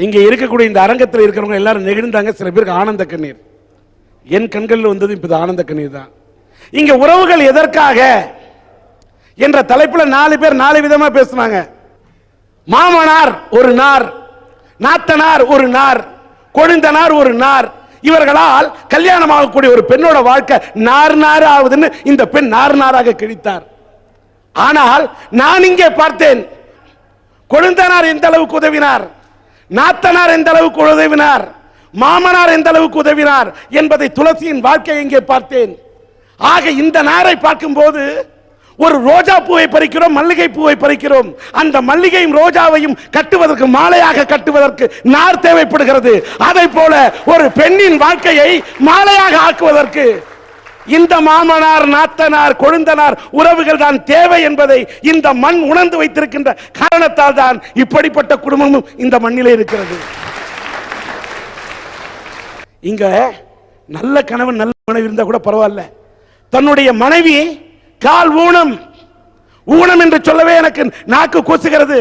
இங்க இருக்கக்கூடிய இந்த அரங்கத்தில் இருக்கிறவங்க எல்லாரும் நெகிழ்ந்தாங்க. சில பேருக்கு ஆனந்த கண்ணீர். என் கண்களில் வந்தது இப்ப ஆனந்த கண்ணீர் தான். இங்க உறவுகள் எதற்காக என்ற தலைப்பில் 4 பேர் 4 விதமா பேசுனாங்க. மாமனார் ஒரு நார், நாத்தனார் ஒரு நார், கொழுந்தனார் ஒரு நார். இவர்களால் கல்யாணமாகக்கூடிய ஒரு பெண்ணோட வாழ்க்கை நார் நார் ஆகுதுன்னு இந்த பெண் நார் நாராக கிழித்தார். ஆனால் நான் இங்கே பார்த்தேன், கொழுந்தனார் எந்த அளவுக்கு உதவினார், நாத்தனார் எந்த அளவுக்கு உதவினார், மாமனார் எந்த அளவுக்கு உதவினார் என்பதை துளசியின் வாழ்க்கையை இங்கே பார்த்தேன். ஆக இந்த நாரை பார்க்கும்போது ஒரு ரோஜா பூவை பறிக்கிறோம், மல்லிகை பூவை பறிக்கிறோம். அந்த மல்லிகையும் ரோஜாவையும் கட்டுவதற்கு, மாலையாக கட்டுவதற்கு நார் தேவைப்படுகிறது. அதை போல ஒரு பெண்ணின் வாழ்க்கையை மாலையாக ஆக்குவதற்கு இந்த மாமனார், நாத்தனார், கொழுந்தனார் உறவுகள் தான் தேவை என்பதை இந்த மண் உணர்ந்து வைத்திருக்கின்ற காரணத்தால் தான் இப்படிப்பட்ட குடும்பமும் இந்த மண்ணிலே இருக்கிறது. இங்க நல்ல கணவன் நல்ல மனைவி இருந்தா கூட பரவாயில்ல, தன்னுடைய மனைவி கால் ஊனம், ஊனம் என்று சொல்லவே எனக்கு நாக்கு கூசுகிறது.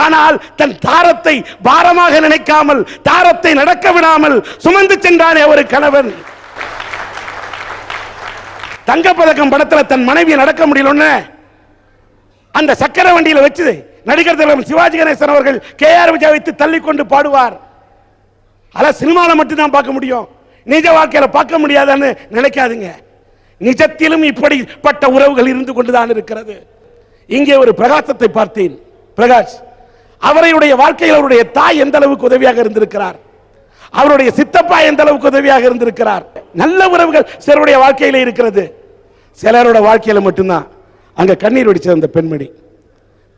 ஆனால் தன் தாரத்தை பாரமாக நினைக்காமல், தாரத்தை நடக்க விடாமல் சுமந்து சென்றானே ஒரு கணவன். தங்கப்பதக்கம் படத்தில் தன் மனைவியை நடக்க முடியலன்னு அந்த சக்கர வண்டியில வச்சு நடிகர் தலைவர் சிவாஜி கணேசன் அவர்கள் KR விஜய் வைத்து தள்ளி கொண்டு பாடுவார். அத சினிமாவில் மட்டும்தான் பார்க்க முடியும், நிஜ வாழ்க்கையில பார்க்க முடியாதுன்னு நினைக்காதீங்க. நிஜத்திலும் இப்படிப்பட்ட உறவுகள் இருந்து கொண்டுதான் இருக்கிறது. இங்கே ஒரு பிரகாசத்தை பார்த்தேன். பிரகாஷ் அவருடைய வாழ்க்கையில் அவருடைய தாய் எந்த அளவுக்கு உதவியாக இருந்திருக்கிறார், அவருடைய சித்தப்பா எந்த அளவுக்கு உதவியாக இருந்திருக்கிறார். நல்ல உறவுகள் சிலருடைய வாழ்க்கையில இருக்கிறது. சிலரோட வாழ்க்கையில மட்டும்தான் அங்க கண்ணீர் வடிச்சது அந்த பெண்மணி,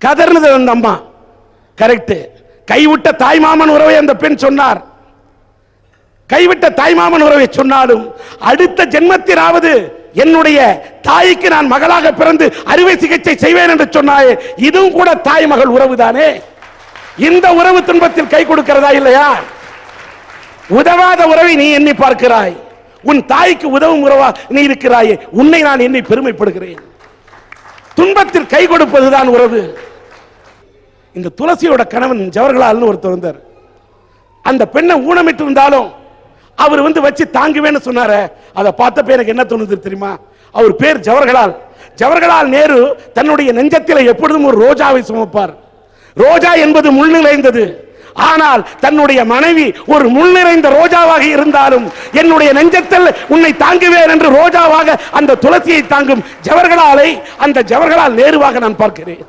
கதர்னது அந்த அம்மா. கரெக்ட். கைவிட்ட தாய்மாமன் உறவை அந்த பெண் சொன்னார். கைவிட்ட தாய்மாமன் உறவை சொன்னாலும் அடுத்த ஜென்மத்திலாவது என்னுடைய தாய்க்கு நான் மகளாக பிறந்து அறுவை சிகிச்சை செய்வேன் என்று சொன்னாயே, இதுவும் கூட தாய் மகள் உறவு தானே. இந்த உறவு துன்பத்தில் கை கொடுக்கிறதா இல்லையா? உதவாத உறவை நீ எண்ணி பார்க்கிறாய், உன் தாய்க்கு உதவும் உறவா நீ இருக்கிறாயே, உன்னை நான் எண்ணி பெருமைப்படுகிறேன். துன்பத்தில் கை கொடுப்பதுதான் உறவு. இந்த துளசியோட கணவன் ஜவஹர்லால்னு ஒருத்தர் வந்தார். அந்த பெண்ணை ஊனமிட்டு இருந்தாலும் அவர் வச்சு தாங்குவேன்னு சொன்னாரு. அதை பார்த்தப்ப எனக்கு என்ன தோணுது தெரியுமா? அவர் பேர் ஜவஹர்லால். ஜவஹர்லால் நேரு தன்னுடைய நெஞ்சத்தில் எப்பொழுதும் ஒரு ரோஜாவை சுமப்பார். ரோஜா என்பது முள் நிறைந்தது. ஆனால் தன்னுடைய மனைவி ஒரு முள் நிறைந்த ரோஜாவாக இருந்தாலும் என்னுடைய நெஞ்சத்தில் உன்னை தாங்குவேன் என்று ரோஜாவாக அந்த துளசியை தாங்கும் ஜவஹர்லாலை அந்த ஜவஹர்லால் நேருவாக நான் பார்க்கிறேன்.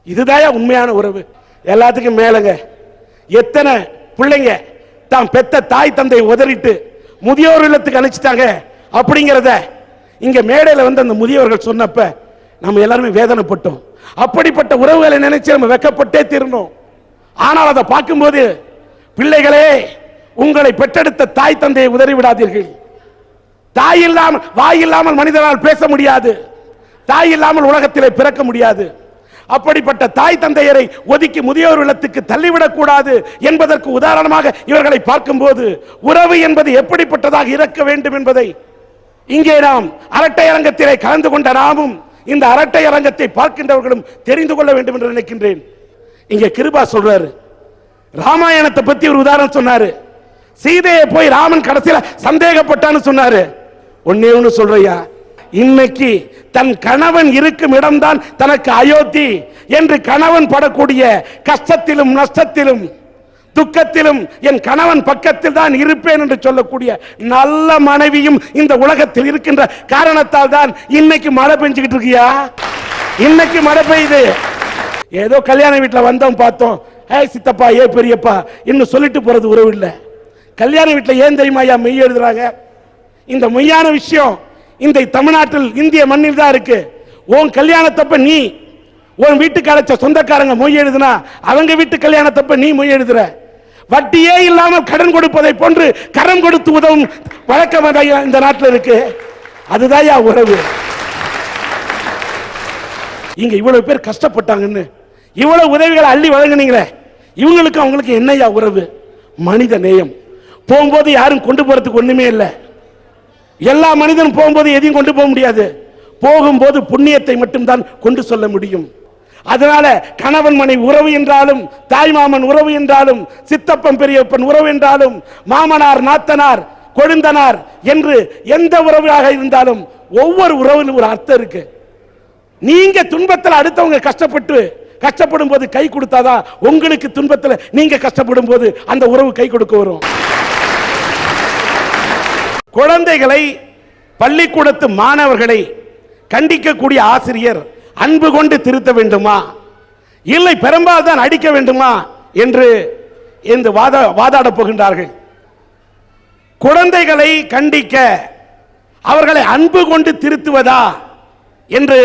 இதுதான் உண்மையான உறவு. எல்லாத்துக்கும் மேலங்க எத்தனை பிள்ளைங்க தான் பெத்த தாய் தந்தை உதறிட்டு முதியோர் இல்லத்துக்கு அனுப்பிச்சிட்டாங்க அப்படிங்கிறத இங்க மேடையில் அந்த முதியோர்கள் சொன்னப்ப நம்ம எல்லாருமே வேதனைப்பட்டோம். அப்படிப்பட்ட உறவுகளை நினைச்சு நம்ம வெக்கப்பட்டே தீரணும். ஆனால் அதை பார்க்கும்போது பிள்ளைகளே, உங்களை பெற்றெடுத்த தாய் தந்தையை உதறி விடாதீர்கள். தாய் இல்லாமல், வாய் இல்லாமல் மனிதனால் பேச முடியாது, தாய் இல்லாமல் உலகத்திலே பிறக்க முடியாது. அப்படிப்பட்ட தாய் தந்தையரை ஒதுக்கி முதியோர் இல்லத்துக்கு தள்ளிவிடக் கூடாது என்பதற்கு உதாரணமாக இவர்களை பார்க்கும்போது உறவு என்பது எப்படிப்பட்டதாக இருக்க வேண்டும் என்பதை இங்கே நாம் அரட்டை அரங்கத்திலே கலந்து கொண்ட நாமும் இந்த அரட்டை அரங்கத்தை பார்க்கின்றவர்களும் தெரிந்து கொள்ள வேண்டும் என்று நினைக்கின்றேன். இங்கே கிருபா சொல்றாரு, ராமாயணத்தை பத்தி ஒரு உதாரணம் சொன்னாரு. சீதையை போய் ராமன் கடைசியில சந்தேகப்பட்டான்னு சொன்னாரு. ஒன்னே ஒன்னு சொல்றையா, இன்னைக்கு தன் கணவன் இருக்கும் இடம்தான் தனக்கு அயோத்தி என்று கணவன் படக்கூடிய கஷ்டத்திலும் நஷ்டத்திலும் துக்கத்திலும் என் கணவன் பக்கத்தில் தான் இருப்பேன் என்று சொல்லக்கூடிய நல்ல மனைவியும் இந்த உலகத்தில் இருக்கின்ற காரணத்தால் தான் இன்னைக்கு மழை பெஞ்சுக்கிட்டு இருக்கியா. இன்னைக்கு மழை பெய்யுது. ஏதோ கல்யாண வீட்டில் வந்தோம் பார்த்தோம், சித்தப்பா ஏ பெரியப்பா இன்னும் சொல்லிட்டு போறது உறவு இல்லை. கல்யாண வீட்டில் ஏன் தெரியுமா ஐயா மெய் எழுதுறாங்க? இந்த மெய்யான விஷயம் இந்த தமிழ்நாட்டில் இந்திய மண்ணில் தான் இருக்கு. உன் கல்யாணத்தப்ப நீ உன் வீட்டுக்கு அழைச்ச சொந்தக்காரங்க மொய் எழுதுனா அவங்க வீட்டு கல்யாணத்தப்ப நீ மொய் எழுதுற. வட்டியே இல்லாமல் கடன் கொடுப்பதை போன்று கரம் கொடுத்து உதவும் வழக்கம் இந்த நாட்டில் இருக்கு. அதுதான் உறவு. இங்க இவ்வளவு பேர் கஷ்டப்பட்டாங்கன்னு இவ்வளவு உதவிகளை அள்ளி வழங்கினீங்களே, இவங்களுக்கு அவங்களுக்கு என்னையா உறவு? மனித நேயம். போகும்போது யாரும் கொண்டு போறதுக்கு ஒண்ணுமே இல்லை. எல்லா மனிதனும் போகும்போது எதையும் கொண்டு போக முடியாது. போகும்போது புண்ணியத்தை மட்டும்தான் கொண்டு சொல்ல முடியும். அதனால கணவன் மனைவி உறவு என்றாலும், தாய்மாமன் உறவு என்றாலும், சித்தப்பன் பெரியப்பன் உறவு என்றாலும், மாமனார் நாத்தனார் கொழுந்தனார் என்று எந்த உறவாக இருந்தாலும் ஒவ்வொரு உறவிலும் ஒரு அர்த்தம் இருக்கு. நீங்க துன்பத்தில் அடுத்தவங்க கஷ்டப்படும் போது கை கொடுத்தாதான் உங்களுக்கு துன்பத்தில் நீங்க கஷ்டப்படும் போது அந்த உறவு கை கொடுக்க வரும். குழந்தைகளை, பள்ளிக்கூடத்து மாணவர்களை கண்டிக்கக்கூடிய ஆசிரியர் அன்பு கொண்டு திருத்த வேண்டுமா, இல்லை பெரும்பால் தான் அடிக்க வேண்டுமா என்று இந்த வாதாட போகின்றார்கள். குழந்தைகளை கண்டிக்க அவர்களை அன்பு கொண்டு திருத்துவதா என்று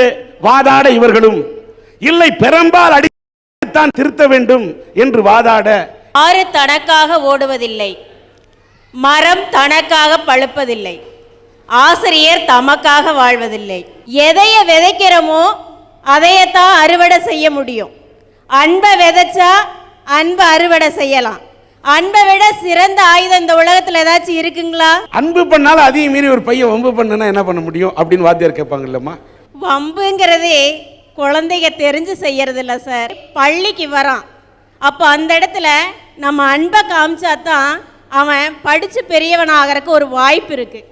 வாதாட இவர்களும், இல்லை பெரும்பால் அடித்தான் திருத்த வேண்டும் என்று வாதாட. ஆறு தனக்காக ஓடுவதில்லை, மரம் தனக்காக பழுப்பதில்லை, ஆசிரியர் தமக்காக வாழ்வதில்லை. எதைய விதைக்கிறோமோ அதையத்தான் அறுவடை செய்ய முடியும். அன்பை விதைச்சா அன்பை அறுவடை செய்யலாம். அன்பை விட சிறந்த ஆயுதம் இந்த உலகத்தில் ஏதாச்சும் இருக்குங்களா? அன்பு பண்ணாலும் அதையும் மீறி ஒரு பையன் வம்பு பண்ணனா என்ன பண்ண முடியும் அப்படின்னு வாத்தியார் கேட்பாங்கல்லம்மா. வம்புங்கிறதே குழந்தைங்க தெரிஞ்சு செய்யறது இல்லை சார். பள்ளிக்கு வரான், அப்போ அந்த இடத்துல நம்ம அன்பை காமிச்சாதான் அவன் படிச்சு பெரியவன் ஆகிறதுக்கு ஒரு வாய்ப்பு இருக்கு.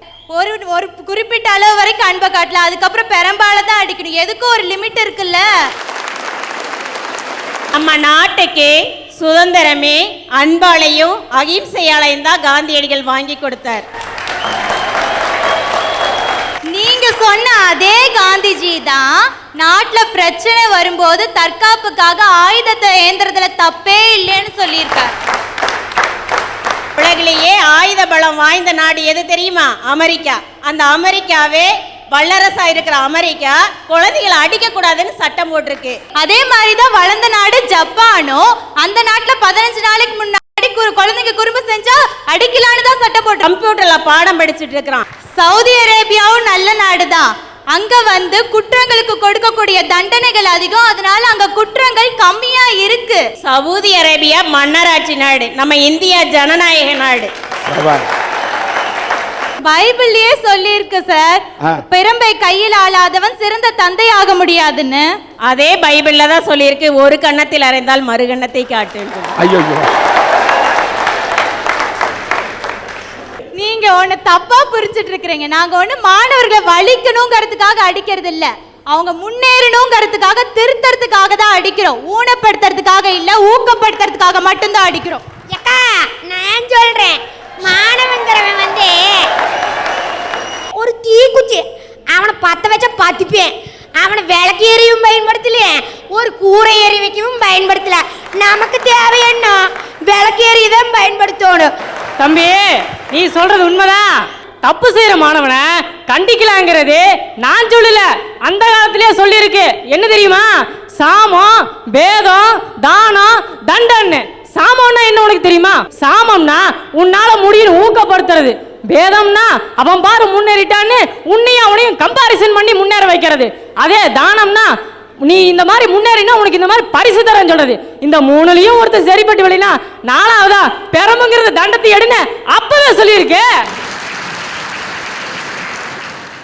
ஒரு குறிப்பிட்ட அளவு வரைக்கும் அன்பை காட்டலாம், அதுக்கப்புறம் பெரும்பால தான் அடிக்கணும். எதுக்கும் ஒரு லிமிட் இருக்குல்ல. நம்ம நாட்டுக்கு சுதந்திரமே அன்பாலையும் அகிம்சையாலையும் தான் காந்தியடிகள் வாங்கி கொடுத்தார். நீங்க சொன்ன அதே காந்திஜி தான் நாட்டில் பிரச்சனை வரும்போது தற்காப்புக்காக ஆயுதத்தை ஏந்திரத்துல தப்பே இல்லைன்னு சொல்லியிருக்கார். உலகிலேயே ஆயுத பலம் வாய்ந்த நாடு எது தெரியுமா? அமெரிக்கா. அந்த அமெரிக்காவே வல்லரசா இருக்கிற அமெரிக்கா குழந்தைகளை அடிக்க கூடாதுன்னு சட்டம் போட்டிருக்கு. அதே மாதிரிதான் வளர்ந்த நாடு ஜப்பானும் அந்த நாட்டுல 15 நாளைக்கு முன்னாடி குழந்தைங்க குறும்பு செஞ்சா அடிக்கலான்னு தான் சட்டம் போட்டு கம்ப்யூட்டர்ல பாடம் படிச்சுட்டு இருக்கிறான். சவுதி அரேபியாவும் நல்ல நாடுதான். அங்க குற்றங்களுக்கு கொடுக்கக்கூடிய தண்டனைகள் அதிகம், அதனால அங்க குற்றங்கள் கம்மியா இருக்கு. சவுதி அரேபியா மன்னராட்சி நாடு, நம்ம இந்தியா ஜனநாயக நாடு. பைபிள்லயே சொல்லி இருக்கு சார், பெரும்பை கையில் ஆளாதவன் சிறந்த தந்தை ஆக முடியாதுன்னு. அதே பைபிள்ல தான் சொல்லி இருக்கு, ஒரு கன்னத்தில் அறைந்தால் மறு கன்னத்தை காட்டு. ஐயோ, நீங்க ஒண்ணு தப்பா புரிஞ்சிட்டு இருக்கிறீங்க. நாங்க ஒண்ணு மாணவர்களை வலிக்கணுங்கிறதுக்காக அடிக்கிறது இல்ல, அவங்க முன்னேறணுங்கிறதுக்காக திருத்தறதுக்காக தான் அடிக்கிறோம். ஊனப்படுத்துறதுக்காக இல்ல, ஊக்கப்படுத்துறதுக்காக மட்டும்தான் அடிக்கிறோம். அக்கா நான் சொல்றேன், மாணவங்கிறவன் ஒரு தீக்குச்சி, அவனை பத்த வச்ச பத்திப்பேன், அவனை விளக்கு எறியும் பயன்படுத்தல, ஒரு கூரை எறி வைக்கவும் பயன்படுத்தல. நமக்கு தேவை என்ன? விளக்கு எறியதான் பயன்படுத்தணும். தம்பி, நீ சொல்றது உண்மைதான். தப்பு செய்யற மாணவனை கண்டிக்கலாங்கிறது நான் சொல்லல, அந்த காலத்திலேயே சொல்லியிருக்கு. என்ன தெரியுமா? சாமம், பேதம், தானம், தண்டனை. சாமம்னா என்ன உனக்கு தெரியுமா? சாமம்னா உன்னால முடியும் ஊக்கப்படுத்துறது. பேதம்னா அவன் பாரு முன்னேறிட்டான்னு உன்னையும் அவனையும் கம்பாரிசன் பண்ணி முன்னேற வைக்கிறது. அதே தானம்னா நீ இந்த மாதிரி முன்னேறினா உனக்கு இந்த மாதிரி பரிசு தரேன்னு சொல்றது. இந்த மூணுலயும் ஒருத்தர் சரிப்பட்டு வெளினா நாலாவதா பெரம்புங்கிறது தண்டத்தை எடுன்னு அப்பவே சொல்லியிருக்கு.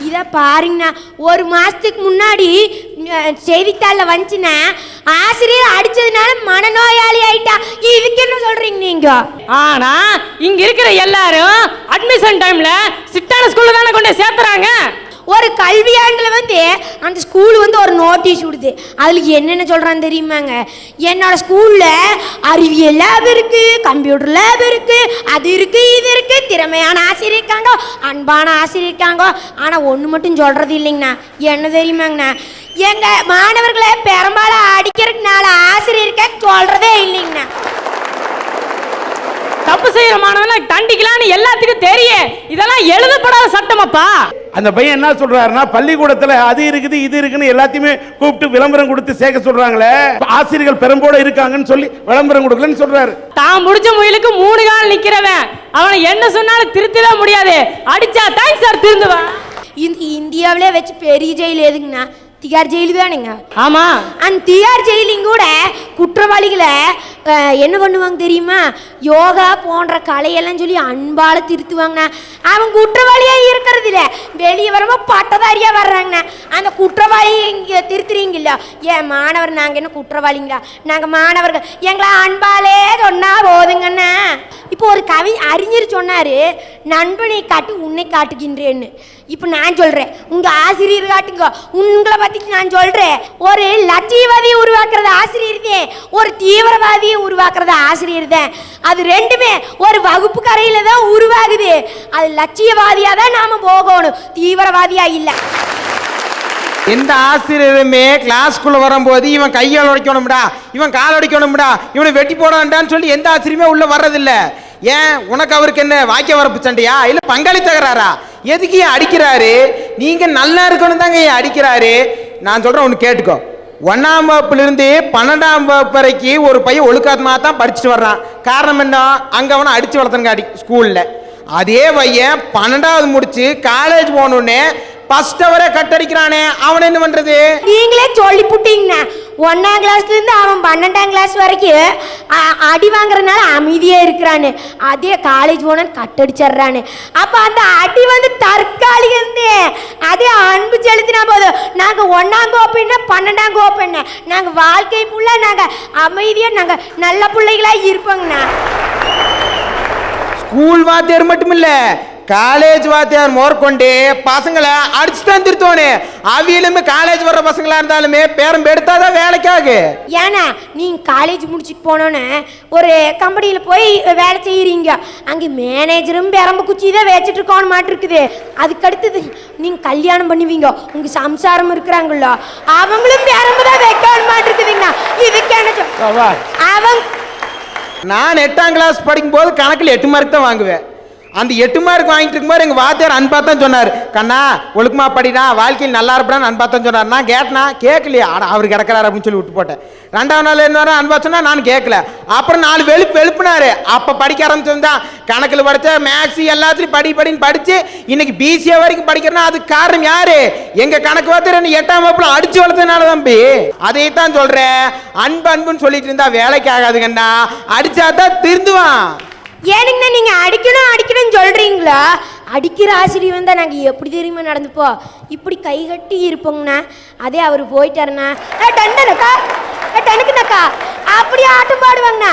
இத பாருங்கண்ணா, ஒரு மாசத்துக்கு முன்னாடி செய்தித்தாள்ல வந்துச்சுன்னா ஆசிரியர் அடிச்சதுனால மனநோயாளி ஆயிட்டா. இதுக்கு என்ன சொல்றீங்க நீங்க? ஆனா இங்க இருக்கிற எல்லாரும் அட்மிஷன் டைம்ல சிட்டான ஸ்கூல்ல தானே கொண்டு சேர்த்துறாங்க. ஒரு கல்வியாண்டுல அந்த ஸ்கூல் ஒரு நோட்டீஸ் விடுது. அதுல என்னென்ன சொல்றான்னு தெரியுமாங்க? என்னோட ஸ்கூல்ல அறிவியல் லேப் இருக்கு, கம்ப்யூட்டர் லேப் இருக்கு, அது இருக்கு, இது இருக்கு, திறமையான ஆசிரியர் இருக்காங்க, அன்பான ஆசிரியர் இருக்காங்க. ஆனா ஒண்ணு மட்டும் சொல்றது இல்லைங்கண்ணா. என்ன தெரியுமாங்கண்ணா? எங்க மாணவர்களை பெரும்பாலும் அடிக்கிறதுனால ஆசிரியருக்க சொல்றதே இல்லைங்கண்ணா. தப்பு செய்யற மாணவனை தண்டிக்கலான்னு எல்லாத்துக்கும் தெரியும். இதெல்லாம் எழுதப்படாத சட்டமாப்பா. அந்த பையன் என்ன சொல்றாருன்னா, பள்ளிக்கூடத்துல அது இருக்குது இது இருக்குன்னு எல்லாத்தையுமே கூப்பிட்டு விளம்பரம் கொடுத்து சேர்க்க சொல்றாங்களே, ஆசிரியர்கள் பெரும்போட இருக்காங்கன்னு சொல்லி விளம்பரம் கொடுக்கலன்னு சொல்றாரு. தான் முடிச்ச முயலுக்கு 3 கால் நிக்கிறவன் அவனை என்ன சொன்னாலும் திருத்தவே முடியாது. அடிச்சா தான் சார் திருந்துவான். இந்தியாவிலே வச்சு பெரிய ஜெயில் எதுங்கண்ணா? திகார் ஜெயிலு தானுங்க. ஆமா. அந்த திகார் ஜெயிலிங் கூட குற்றவாளிகளை என்ன பண்ணுவாங்க தெரியுமா? யோகா போன்ற கலையெல்லாம் சொல்லி அன்பால திருத்துவாங்கண்ணா. அவன் குற்றவாளியா இருக்கிறது இல்லை, வெளியே வரும்போது பட்டதாரியா வர்றாங்கண்ணா. அந்த குற்றவாளி இங்கே திருத்துறீங்களா? ஏன் மாணவர் நாங்கள் என்ன குற்றவாளிங்களா? நாங்கள் மாணவர்கள், எங்களை அன்பாலே சொன்னா போதுங்கண்ணா. இப்போ ஒரு அறிஞர் சொன்னாரு, நண்பனை காட்டு உன்னை காட்டுகின்றேன்னு. இப்போ நான் சொல்றேன், உங்க ஆசிரியர் காட்டுங்க, உங்களை பத்தி நான் சொல்றேன். ஒரு லட்சியவாதியை உருவாக்குறது ஆசிரியர் தான், ஒரு தீவிரவாதியை உருவாக்குறது ஆசிரியர் தான். அது ரெண்டுமே ஒரு வகுப்பு கரையில தான் உருவாகுது. அது லட்சியவாதியா தான் நாம போகணும், தீவிரவாதியா இல்லை. எந்த ஆசிரியருமே கிளாஸ்க்குள்ள வரும்போது இவன் கையால் உடைக்கணும்டா, இவன் கால் உடைக்கணும்டா, இவனை வெட்டி போடான்டான்னு சொல்லி எந்த ஆசிரியருமே உள்ள வர்றதில்ல. ஏன், உனக்கு அவருக்கு என்ன வாக்கிய வரப்பு சண்டையா, இல்ல பங்காளி தகராறா? எதுக்கு ஏன் அடிக்கிறாரு? நீங்க நல்லா இருக்கணும் தாங்க ஏன் அடிக்கிறாரு. நான் சொல்றேன், ஒன்று கேட்டுக்கோ. 1ஆம் வகுப்புலேருந்து 12ஆம் வகுப்பு வரைக்கும் ஒரு பையன் ஒழுக்காத்மா தான் படிச்சுட்டு வர்றான். காரணம் என்ன? அங்கே அவனை அடிச்சு வளர்த்தங்காடி ஸ்கூலில். அதே பையன் 12வது முடிச்சு காலேஜ் போகணுன்னே ஃபர்ஸ்ட் அவரே கட்டடிக்கிறானே, அவன் என்ன பண்றது? நீங்களே சொல்லி புட்டீங்கண்ணா. 1ஆம் கிளாஸ்ல இருந்து அவன் 12ஆம் கிளாஸ் வரைக்கும் அடி வாங்குறதுனால அமைதியே இருக்கிறானு, அதே காலேஜ் போன கட்டடிச்சிடுறானு. அப்ப அந்த அடி வந்து தற்காலிகம், அதே அன்பு செலுத்தினா போதும். நாங்க 1ஆம் வகுப்பு என்ன 12ஆம் வகுப்பு என்ன, நாங்க வாழ்க்கை ஃபுல்லா நாங்க அமைதியா நாங்க நல்ல பிள்ளைகளா இருப்போங்கண்ணா. ஸ்கூல் வாத்தியார் மட்டும் இல்ல, காலேஜ் வாத்தியார் மோர்கொண்டு பசங்களை அடிச்சு தான் திருத்தோனே. அவியலுமே காலேஜ் வர்ற பசங்களா இருந்தாலுமே பேரம் எடுத்தாதான் வேலைக்காகு. ஏன்னா நீங்க காலேஜ் முடிச்சுட்டு போனோன்னு ஒரு கம்பெனியில் போய் வேலை செய்யறீங்க, அங்கே மேனேஜரும் பெரம்பு குச்சி தான் வச்சுட்டு இருக்கோன்னு மாட்டு இருக்குது. அதுக்கடுத்தது நீங்க கல்யாணம் பண்ணுவீங்க, உங்க சம்சாரம் இருக்கிறாங்களோ அவங்களும் பெரம்பு தான் வைக்கணும் மாட்டு இருக்குதுங்கண்ணா. இதுக்கு என்ன அவங்க, நான் 8ஆம் கிளாஸ் படிக்கும் போது கணக்கில் 8 மார்க் தான் வாங்குவேன். அந்த 8 மார்க் வாங்கிட்டு இருக்கும்போது எங்க வாத்தியார் அன்பா தான் சொன்னார், கண்ணா ஒழுக்கமா படிடா, வாழ்க்கையில் நல்லா இருப்பான்னு அன்பா தான் சொன்னார். நான் கேட்டனா கேட்கலையா, அவர் கிடக்கிறாரு அப்படின்னு சொல்லி விட்டு போட்டேன். 2ஆம் நாள் என்ன அன்பா சொன்னா நான் கேட்கல. அப்புறம் 4 வெளுப்புனாரு. அப்ப படிக்க ஆரம்பிச்சிருந்தான். கணக்கில் படிச்ச மேக்ஸ் எல்லாத்துலயும் படின்னு படிச்சு இன்னைக்கு பிசிஏ வரைக்கும் படிக்கிறேன்னா அதுக்கு காரணம் யாரு? எங்க கணக்கு வாத்தியார் 8ஆம் வகுப்புல அடிச்சு வளர்த்ததுனால தம்பி. அதைத்தான் சொல்றேன், அன்புன்னு சொல்லிட்டு இருந்தா வேலைக்கு ஆகாதுங்கண்ணா, அடிச்சாதான் திருந்துவான். ஏனுங்கண்ணா நீங்க அடிக்கணும்னு சொல்றீங்களா? அடிக்கிற ஆசிரியர் வந்தா நாங்க எப்படி தெரியுமா நடந்துப்போம், இப்படி கை கட்டி இருப்போங்கண்ணா. அதே அவர் போயிட்டாருண்ணா, டன்னுக்கா அப்படியே ஆட்டம் பாடுவாங்கண்ணா.